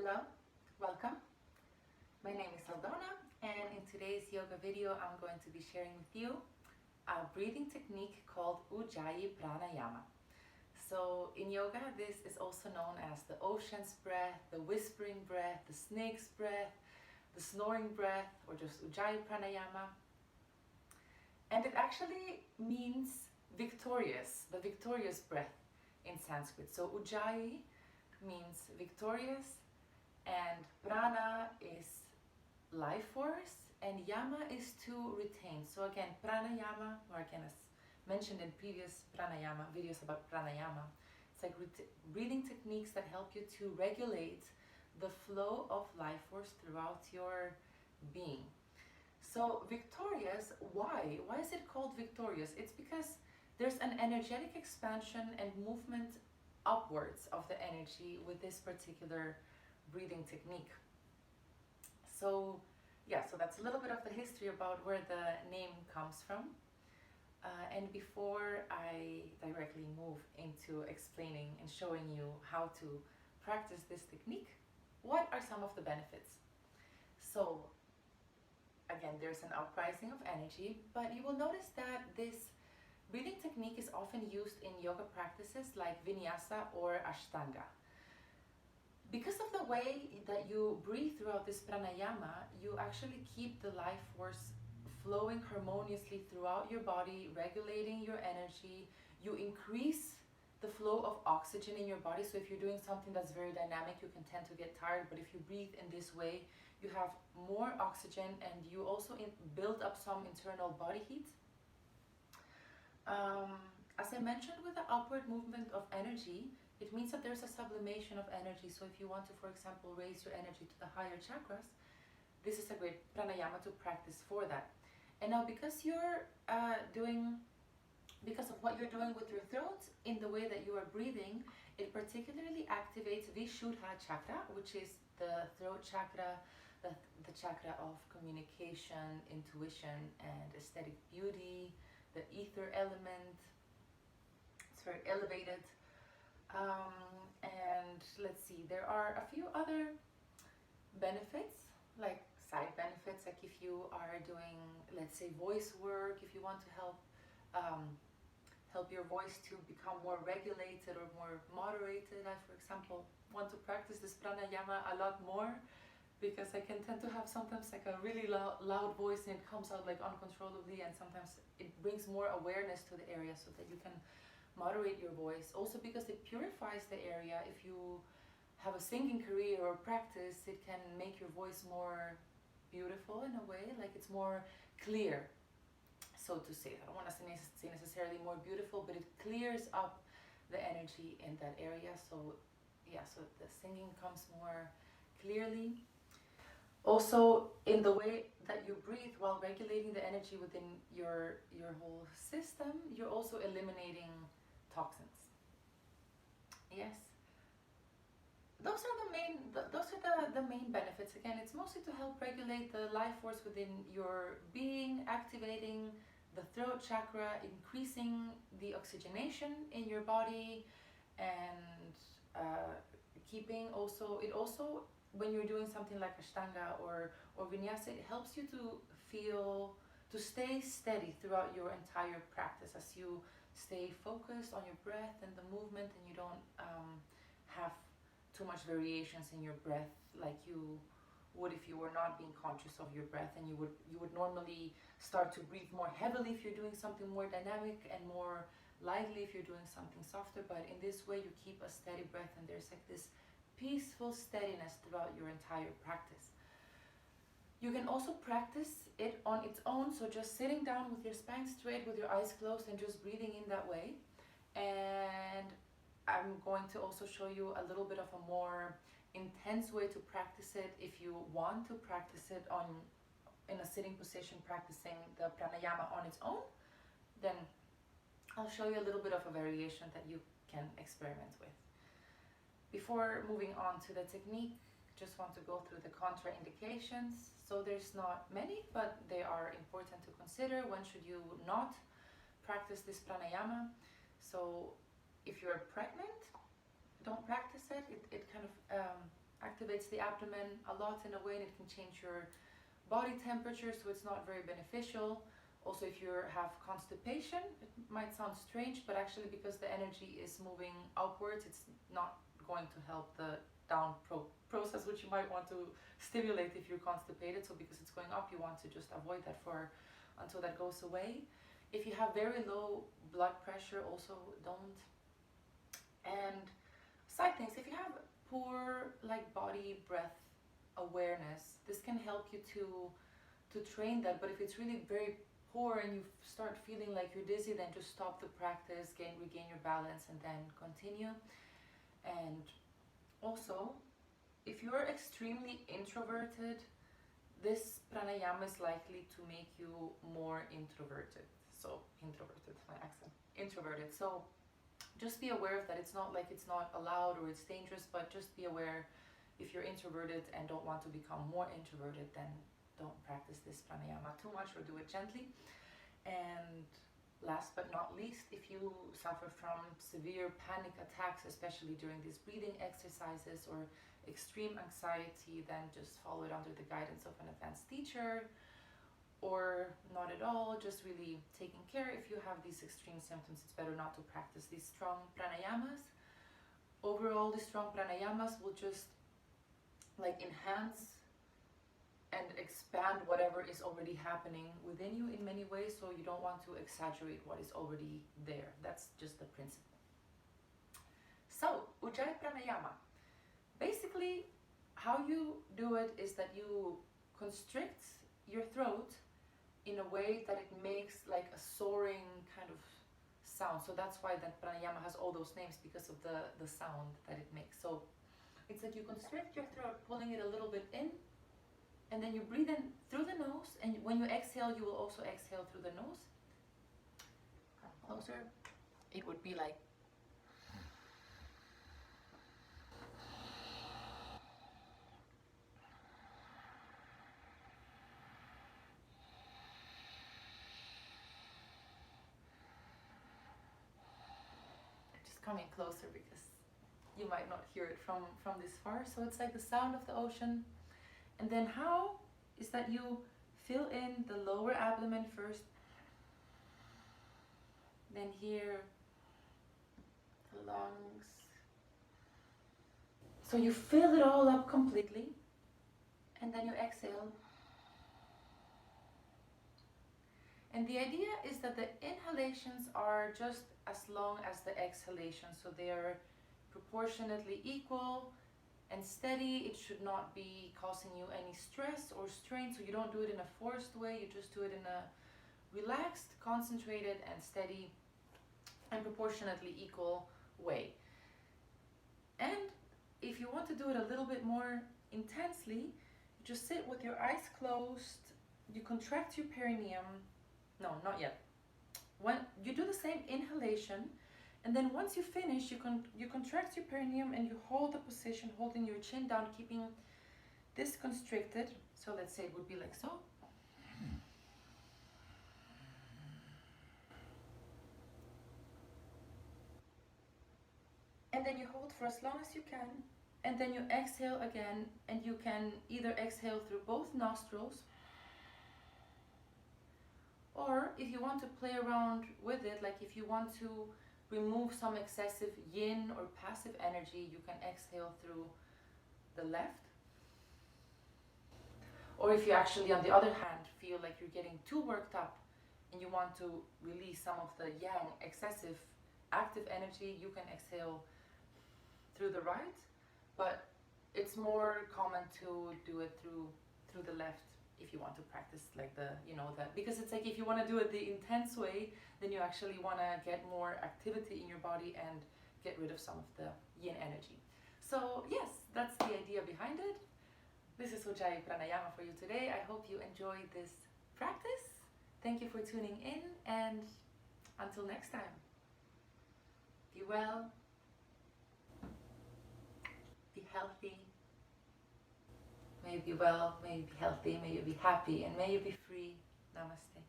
Hello, welcome. My name is Aldona, and in today's yoga video I'm going to be sharing with you a breathing technique called Ujayi Pranayama. So in yoga this is also known as the ocean's breath, the whispering breath, the snake's breath, the snoring breath, or just Ujayi Pranayama. And it actually means victorious, the victorious breath in Sanskrit. So Ujayi means victorious, and prana is life force, and yama is to retain. So again, pranayama, or again as mentioned in previous pranayama videos about pranayama, it's like breathing techniques that help you to regulate the flow of life force throughout your being. So victorious, why? Why is it called victorious? It's because there's an energetic expansion and movement upwards of the energy with this particular breathing technique. So yeah, so that's a little bit of the history about where the name comes from. And before I directly move into explaining and showing you how to practice this technique, what are some of the benefits? So again, there's an uprising of energy, but you will notice that this breathing technique is often used in yoga practices like vinyasa or ashtanga. Because of the way that you breathe throughout this pranayama, you actually keep the life force flowing harmoniously throughout your body, regulating your energy. You increase the flow of oxygen in your body. So if you're doing something that's very dynamic, you can tend to get tired. But if you breathe in this way, you have more oxygen, and you also build up some internal body heat. As I mentioned, with the upward movement of energy, it means that there's a sublimation of energy. So if you want to, for example, raise your energy to the higher chakras, this is a great pranayama to practice for that. And now because because of what you're doing with your throat, in the way that you are breathing, it particularly activates Vishuddha chakra, which is the throat chakra, the chakra of communication, intuition, and aesthetic beauty, the ether element. It's very elevated. And let's see, there are a few other benefits, like side benefits, like if you are doing, let's say, voice work, if you want to help your voice to become more regulated or more moderated. I, for example, want to practice this pranayama a lot more, because I can tend to have sometimes like a really loud voice, and it comes out like uncontrollably, and sometimes it brings more awareness to the area so that you can moderate your voice. Also because it purifies the area. If you have a singing career or practice, it can make your voice more beautiful in a way, like it's more clear, so to say. I don't want to say necessarily more beautiful, but it clears up the energy in that area. So yeah, so the singing comes more clearly. Also, in the way that you breathe while regulating the energy within your whole system, you're also eliminating toxins. Yes, those are the main benefits. Again, it's mostly to help regulate the life force within your being, activating the throat chakra, increasing the oxygenation in your body, and keeping also, it also, when you're doing something like ashtanga or vinyasa, it helps you to stay steady throughout your entire practice, as you stay focused on your breath and the movement, and you don't have too much variations in your breath like you would if you were not being conscious of your breath. And you would normally start to breathe more heavily if you're doing something more dynamic, and more lightly if you're doing something softer. But in this way you keep a steady breath, and there's like this peaceful steadiness throughout your entire practice. You can also practice it on its own, so just sitting down with your spine straight, with your eyes closed, and just breathing in that way. And I'm going to also show you a little bit of a more intense way to practice it. If you want to practice it in a sitting position, practicing the pranayama on its own, then I'll show you a little bit of a variation that you can experiment with. Before moving on to the technique, just want to go through the contraindications. So there's not many, but they are important to consider. When should you not practice this pranayama? So if you're pregnant, don't practice it. It kind of activates the abdomen a lot in a way, and it can change your body temperature, so it's not very beneficial. Also, if you have constipation, it might sound strange, but actually because the energy is moving upwards, it's not going to help the down process, which you might want to stimulate if you're constipated. So because it's going up, you want to just avoid that until that goes away. If you have very low blood pressure, also don't. And side things, if you have poor body breath awareness, this can help you to train that. But if it's really very poor and you start feeling like you're dizzy, then just stop the practice, regain your balance, and then continue. And also, if you're extremely introverted, this pranayama is likely to make you more introverted. So introverted, my accent, introverted. So just be aware of that. It's not like it's not allowed or it's dangerous, but just be aware if you're introverted and don't want to become more introverted, then don't practice this pranayama too much, or do it gently. And last but not least, if you suffer from severe panic attacks, especially during these breathing exercises, or extreme anxiety, then just follow it under the guidance of an advanced teacher, or not at all, just really taking care. If you have these extreme symptoms, it's better not to practice these strong pranayamas. Overall, the strong pranayamas will just enhance and expand whatever is already happening within you in many ways, so you don't want to exaggerate what is already there. That's just the principle. So, Ujayi Pranayama. Basically, how you do it is that you constrict your throat in a way that it makes like a soaring kind of sound. So that's why that pranayama has all those names, because of the sound that it makes. So it's like you constrict your throat, pulling it a little bit in, and then you breathe in through the nose, and when you exhale, you will also exhale through the nose. Come closer. It would be like coming closer, because you might not hear it from this far. So it's like the sound of the ocean. And then how is that you fill in the lower abdomen first, then here the lungs. So you fill it all up completely, and then you exhale. And the idea is that the inhalations are just as long as the exhalations, so they are proportionately equal and steady. It should not be causing you any stress or strain, so you don't do it in a forced way, you just do it in a relaxed, concentrated, and steady and proportionately equal way. And if you want to do it a little bit more intensely, you just sit with your eyes closed, you contract your perineum. No, not yet. When you do the same inhalation, and then once you finish, you contract your perineum and you hold the position, holding your chin down, keeping this constricted. So let's say it would be like so. And then you hold for as long as you can, and then you exhale again, and you can either exhale through both nostrils, or if you want to play around with it, like if you want to remove some excessive yin or passive energy, you can exhale through the left. Or if you actually, on the other hand, feel like you're getting too worked up and you want to release some of the yang, excessive active energy, you can exhale through the right. But it's more common to do it through the left if you want to practice like because it's like if you want to do it the intense way, then you actually want to get more activity in your body and get rid of some of the yin energy. So yes, that's the idea behind it. This is Ujayi Pranayama for you today. I hope you enjoyed this practice. Thank you for tuning in, and until next time, be well, be healthy. May you be well, may you be healthy, may you be happy, and may you be free. Namaste.